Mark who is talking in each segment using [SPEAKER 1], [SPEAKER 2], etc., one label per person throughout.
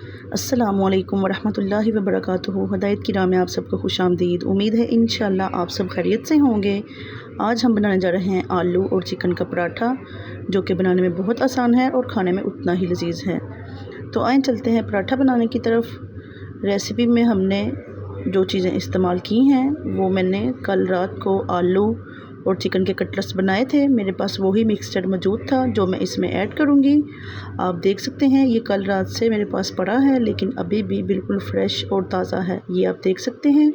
[SPEAKER 1] السلام علیکم ورحمۃ اللہ وبرکاتہ۔ ہدایت کی راہ میں آپ سب کو خوش آمدید۔ امید ہے انشاءاللہ آپ سب خیریت سے ہوں گے۔ آج ہم بنانے جا رہے ہیں آلو اور چکن کا پراٹھا، جو کہ بنانے میں بہت آسان ہے اور کھانے میں اتنا ہی لذیذ ہے۔ تو آئیں چلتے ہیں پراٹھا بنانے کی طرف۔ ریسیپی میں ہم نے جو چیزیں استعمال کی ہیں وہ میں نے کل رات کو آلو اور چکن کے کٹلٹس بنائے تھے۔ میرے پاس وہی مکسچر موجود تھا جو میں اس میں ایڈ کروں گی۔ آپ دیکھ سکتے ہیں یہ کل رات سے میرے پاس پڑا ہے، لیکن ابھی بھی بالکل فریش اور تازہ ہے۔ یہ آپ دیکھ سکتے ہیں۔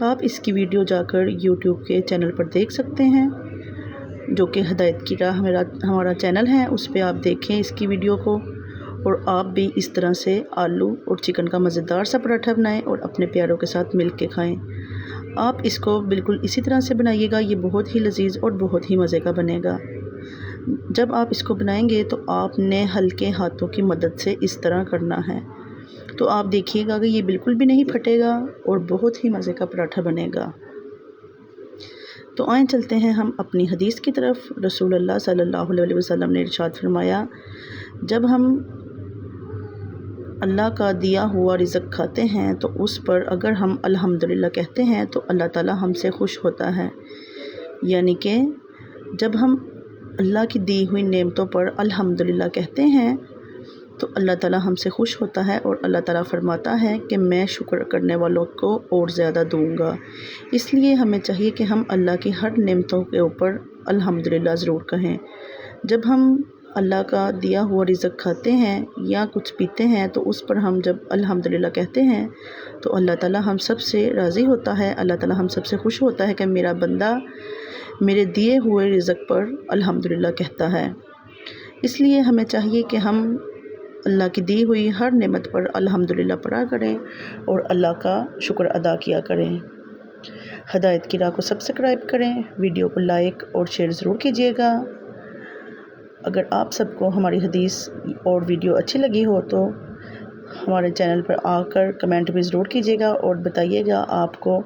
[SPEAKER 1] آپ اس کی ویڈیو جا کر یوٹیوب کے چینل پر دیکھ سکتے ہیں، جو کہ ہدایت کی راہ ہمارا چینل ہے، اس پہ آپ دیکھیں اس کی ویڈیو کو، اور آپ بھی اس طرح سے آلو اور چکن کا مزیدار سا پراٹھا بنائیں اور اپنے پیاروں کے ساتھ مل کے کھائیں۔ آپ اس کو بالکل اسی طرح سے بنائیے گا، یہ بہت ہی لذیذ اور بہت ہی مزے کا بنے گا۔ جب آپ اس کو بنائیں گے تو آپ نے ہلکے ہاتھوں کی مدد سے اس طرح کرنا ہے، تو آپ دیکھیے گا کہ یہ بالکل بھی نہیں پھٹے گا اور بہت ہی مزے کا پراٹھا بنے گا۔ تو آئیں چلتے ہیں ہم اپنی حدیث کی طرف۔ رسول اللہ صلی اللہ علیہ وسلم نے ارشاد فرمایا، جب ہم اللہ کا دیا ہوا رزق کھاتے ہیں تو اس پر اگر ہم الحمدللہ کہتے ہیں تو اللہ تعالی ہم سے خوش ہوتا ہے۔ یعنی کہ جب ہم اللہ کی دی ہوئی نعمتوں پر الحمدللہ کہتے ہیں تو اللہ تعالی ہم سے خوش ہوتا ہے، اور اللہ تعالی فرماتا ہے کہ میں شکر کرنے والوں کو اور زیادہ دوں گا۔ اس لیے ہمیں چاہیے کہ ہم اللہ کی ہر نعمتوں کے اوپر الحمدللہ ضرور کہیں۔ جب ہم اللہ کا دیا ہوا رزق کھاتے ہیں یا کچھ پیتے ہیں تو اس پر ہم جب الحمدللہ کہتے ہیں تو اللہ تعالی ہم سب سے راضی ہوتا ہے، اللہ تعالی ہم سب سے خوش ہوتا ہے کہ میرا بندہ میرے دیے ہوئے رزق پر الحمدللہ کہتا ہے۔ اس لیے ہمیں چاہیے کہ ہم اللہ کی دی ہوئی ہر نعمت پر الحمدللہ پڑھا کریں اور اللہ کا شکر ادا کیا کریں۔ ہدایت کی راہ کو سبسکرائب کریں، ویڈیو کو لائک اور شیئر ضرور کیجیے گا۔ اگر آپ سب کو ہماری حدیث اور ویڈیو اچھی لگی ہو تو ہمارے چینل پر آ کر کمنٹ بھی ضرور کیجیے گا اور بتائیے گا آپ کو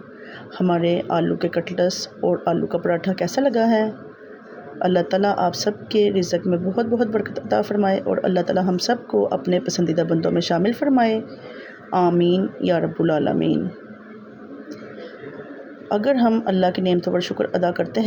[SPEAKER 1] ہمارے آلو کے کٹلٹس اور آلو کا پراٹھا کیسا لگا ہے۔ اللہ تعالیٰ آپ سب کے رزق میں بہت بہت برکت عطا فرمائے، اور اللہ تعالیٰ ہم سب کو اپنے پسندیدہ بندوں میں شامل فرمائے۔ آمین یا رب العالمین۔ اگر ہم اللہ کی نعمتوں پر شکر ادا کرتے ہیں